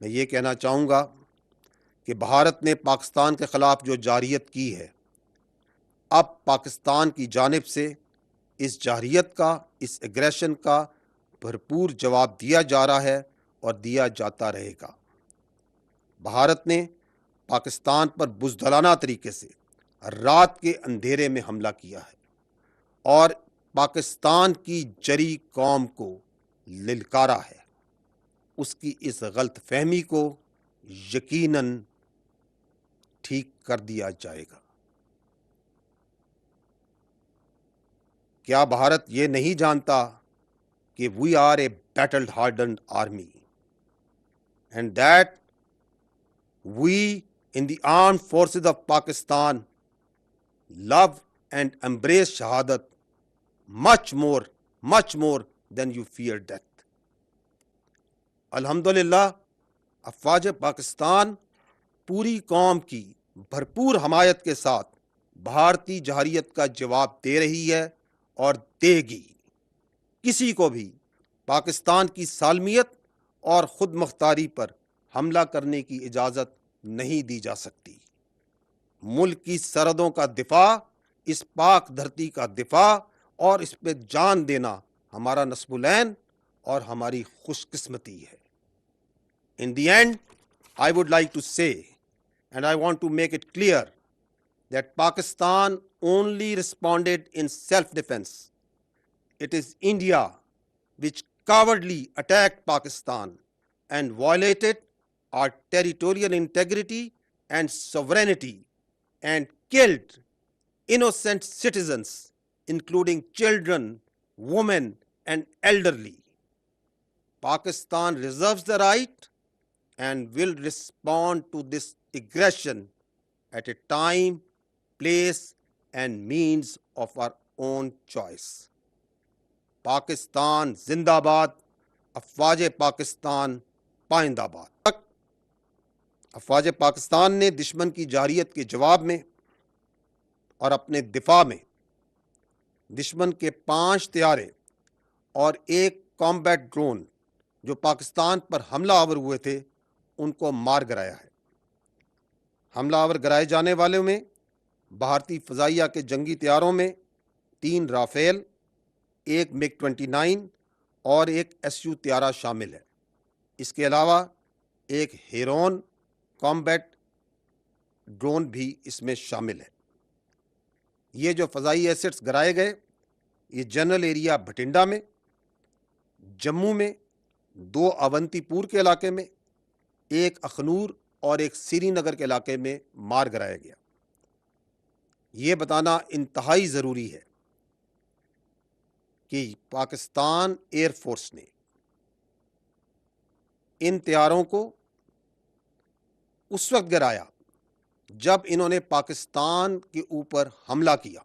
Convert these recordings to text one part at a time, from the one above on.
मैं ये कहना चाहूँगा कि भारत ने पाकिस्तान के ख़िलाफ़ जो जारियत की है, अब पाकिस्तान की जानिब से इस जारियत का, इस एग्रेशन का भरपूर जवाब दिया जा रहा है और दिया जाता रहेगा। भारत ने पाकिस्तान पर बुज़दिलाना तरीके से रात के अंधेरे में हमला किया है और पाकिस्तान की जरी कौम को लिलकारा है। उसकी इस गलत फहमी को यकीनन ठीक कर दिया जाएगा। क्या भारत ये नहीं जानता कि we are a battle hardened army and that we in the armed forces of Pakistan love and embrace shahadat much more than you fear death. अल्हम्दुलिल्लाह अफवाज पाकिस्तान पूरी कौम की भरपूर हमायत के साथ भारतीय जहारियत का जवाब दे रही है और देगी। किसी को भी पाकिस्तान की सालमियत और खुद मुख्तारी पर हमला करने की इजाज़त नहीं दी जा सकती। मुल्क की सरहदों का दिफा, इस पाक धरती का दिफा और इस पे जान देना हमारा नस्बुलैन और हमारी खुशकिस्मती है। In the end, I would like to say, and I want to make it clear, that Pakistan only responded in self-defense. It is India which cowardly attacked Pakistan and violated our territorial integrity and sovereignty and killed innocent citizens, including children, women, and elderly. Pakistan reserves the right and will respond to this aggression at a time, place, and means of our own choice. Pakistan जिंदाबाद, अफवाज पाकिस्तान पाइंदाबाद। अफवाज पाकिस्तान ने दुश्मन की जारियत के जवाब में और अपने दिफा में दुश्मन के 5 तैयारे और एक कॉम्बैट ड्रोन जो पाकिस्तान पर हमला आवर हुए थे, उनको मार गिराया है। हमला आवर गिराए जाने वालों में भारतीय फ़ज़ाइया के जंगी तैयारों में 3 राफेल, एक MiG-29 और एक SU तैयारा शामिल है। इसके अलावा एक हेरोन कॉम्बैट ड्रोन भी इसमें शामिल है। ये जो फ़ज़ाई एसेट्स गिराए गए, ये जनरल एरिया भटिंडा में, जम्मू में, 2 अवंतीपुर के इलाके में, एक अखनूर और एक श्रीनगर के इलाके में मार गिराया गया। ये बताना इंतहाई ज़रूरी है कि पाकिस्तान एयरफोर्स ने इन तैयारों को उस वक्त गिराया जब इन्होंने पाकिस्तान के ऊपर हमला किया।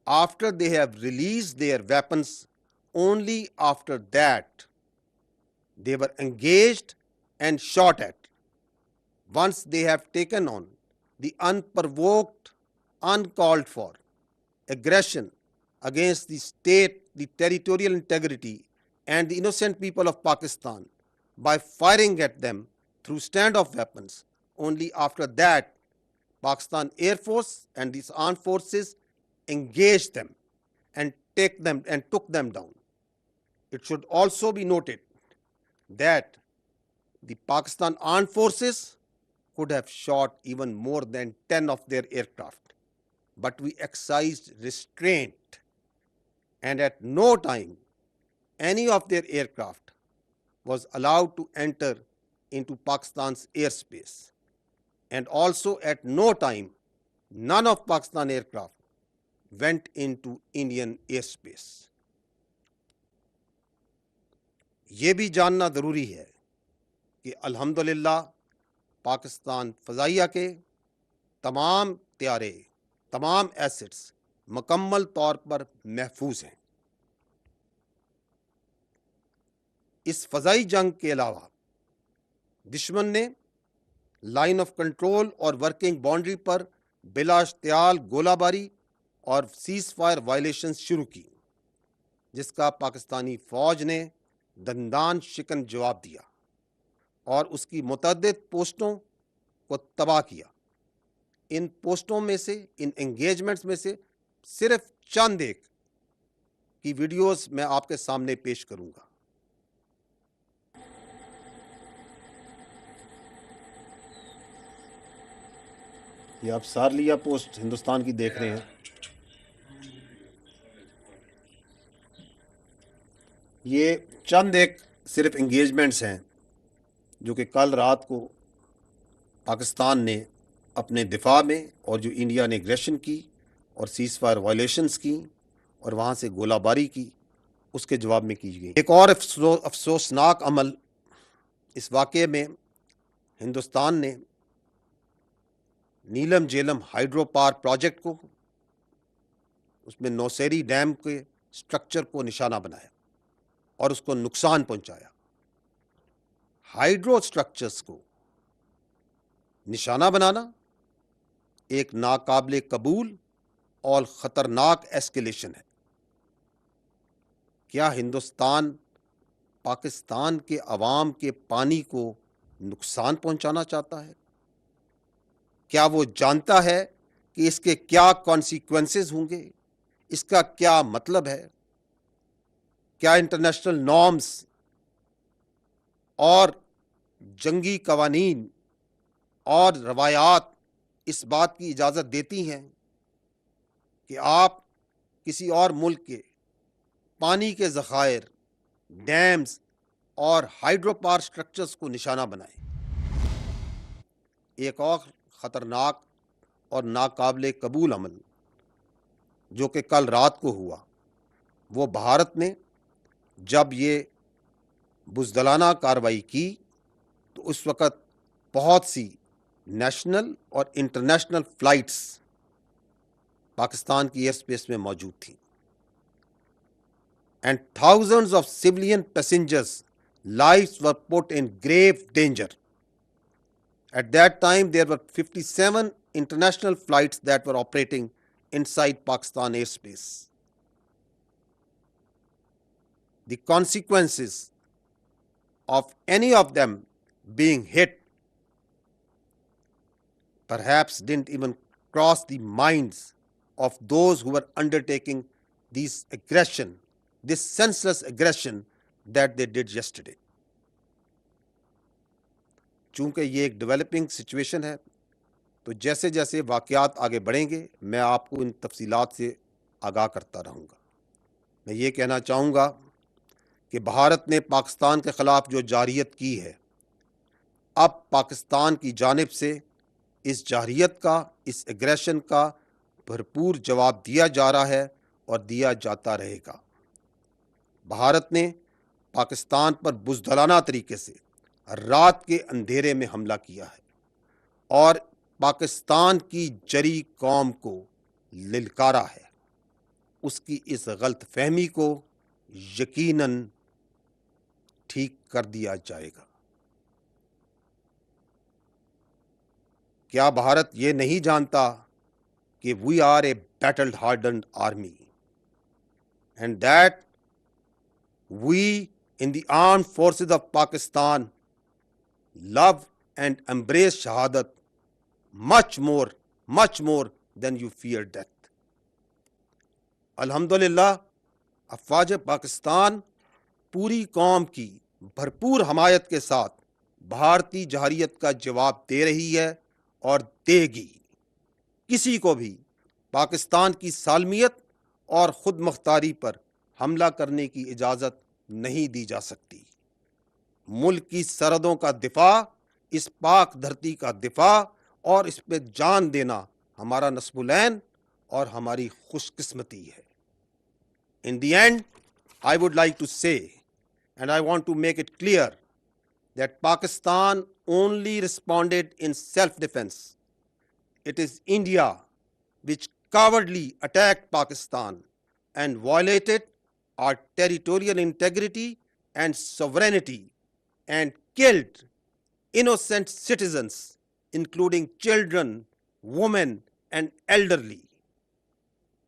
After they have released their weapons, only after that they were engaged and shot at. Once they have taken on the unprovoked, uncalled for aggression against the state, the territorial integrity, and the innocent people of Pakistan by firing at them through standoff weapons, only after that Pakistan Air Force and these armed forces engaged them and took them down. It should also be noted that the Pakistan armed forces could have shot even more than 10 of their aircraft, but we exercised restraint, and at no time any of their aircraft was allowed to enter into Pakistan's airspace, and also at no time none of Pakistan aircraft went into Indian airspace. ये भी जानना ज़रूरी है कि अल्हम्दुलिल्लाह पाकिस्तान फ़ज़ाइया के तमाम तैयारे, तमाम एसेट्स मुकम्मल तौर पर महफूज हैं। इस फ़ज़ाई जंग के अलावा दुश्मन ने लाइन ऑफ कंट्रोल और वर्किंग बाउंड्री पर बिलाश्तियाल गोलाबारी और सीज़ फायर वायलेशंस शुरू की, जिसका पाकिस्तानी फ़ौज ने दंदान शिकन जवाब दिया। और उसकी मुतअद्दिद पोस्टों को तबाह किया। इन पोस्टों में से, इन एंगेजमेंट्स में से सिर्फ चंद एक की वीडियोस मैं आपके सामने पेश करूंगा। ये आप सारलिया पोस्ट हिंदुस्तान की देख रहे हैं। ये चंद एक सिर्फ एंगेजमेंट्स हैं जो कि कल रात को पाकिस्तान ने अपने दिफा में, और जो इंडिया ने एग्रेशन की और सीज़ फायर वायलेशंस की और वहाँ से गोलाबारी की, उसके जवाब में की गई। एक और अफसोसनाक अमल इस वाक़े में, हिंदुस्तान ने नीलम झेलम हाइड्रो पावर प्रोजेक्ट को, उसमें नौसेरी डैम के स्ट्रक्चर को निशाना बनाया और उसको नुकसान पहुंचाया। हाइड्रो स्ट्रक्चर्स को निशाना बनाना एक नाकाबिले कबूल और ख़तरनाक एस्केलेशन है। क्या हिंदुस्तान पाकिस्तान के अवाम के पानी को नुकसान पहुंचाना चाहता है? क्या वो जानता है कि इसके क्या कॉन्सिक्वेंसेस होंगे, इसका क्या मतलब है? क्या इंटरनेशनल नॉर्म्स और जंगी कवानीन और रवायात इस बात की इजाज़त देती हैं कि आप किसी और मुल्क के पानी के ज़खायर, डैम्स और हाइड्रो पावर स्ट्रक्चर्स को निशाना बनाएं? एक और ख़तरनाक और नाकाबिले कबूल अमल जो कि कल रात को हुआ, वो भारत ने जब ये बुज़दिलाना कार्रवाई की तो उस वक़्त बहुत सी नेशनल और इंटरनेशनल फ़्लाइट्स पाकिस्तान की एयर स्पेस में मौजूद थी, and thousands of civilian passengers lives were put in grave danger. At that time, there were 57 international flights that were operating inside Pakistan airspace. The consequences of any of them being hit perhaps didn't even cross the minds of those who were undertaking this aggression, this senseless aggression that they did yesterday. चूंकि ये एक developing situation है, तो जैसे जैसे वाक़यात आगे बढ़ेंगे मैं आपको इन तफसीलात से आगाह करता रहूँगा। मैं ये कहना चाहूँगा कि भारत ने पाकिस्तान के ख़िलाफ़ जो जारहियत की है, अब पाकिस्तान की जानिब से इस जारहियत का, इस एग्रेशन का भरपूर जवाब दिया जा रहा है और दिया जाता रहेगा। भारत ने पाकिस्तान पर बुज़दिलाना तरीके से रात के अंधेरे में हमला किया है और पाकिस्तान की जरी कौम को लिलकारा है। उसकी इस गलत फहमी को यकीनन ठीक कर दिया जाएगा। क्या भारत ये नहीं जानता कि we are a battle hardened army and that we in the armed forces of Pakistan love and embrace shahadat much more than you fear death. अल्हम्दुलिल्लाह, अफ़वाज पाकिस्तान पूरी कौम की भरपूर हमायत के साथ भारतीय जहरियत का जवाब दे रही है और देगी। किसी को भी पाकिस्तान की सालमियत और खुद मुख्तारी पर हमला करने की इजाज़त नहीं दी जा सकती। मुल्क की सरहदों का दिफा, इस पाक धरती का दिफा और इस पे जान देना हमारा नस्बुलैन और हमारी खुशकिस्मती है। In the end, I would like to say, and I want to make it clear, that Pakistan only responded in self-defense. It is India which cowardly attacked Pakistan and violated our territorial integrity and sovereignty and killed innocent citizens, including children, women, and elderly.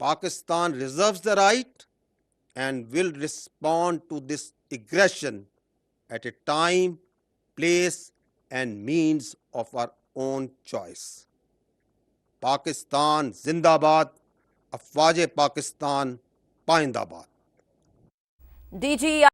Pakistan reserves the right and will respond to this aggression at a time, place, and means of our own choice. Pakistan जिंदाबाद, अफवाज Pakistan पाइंदाबाद। DG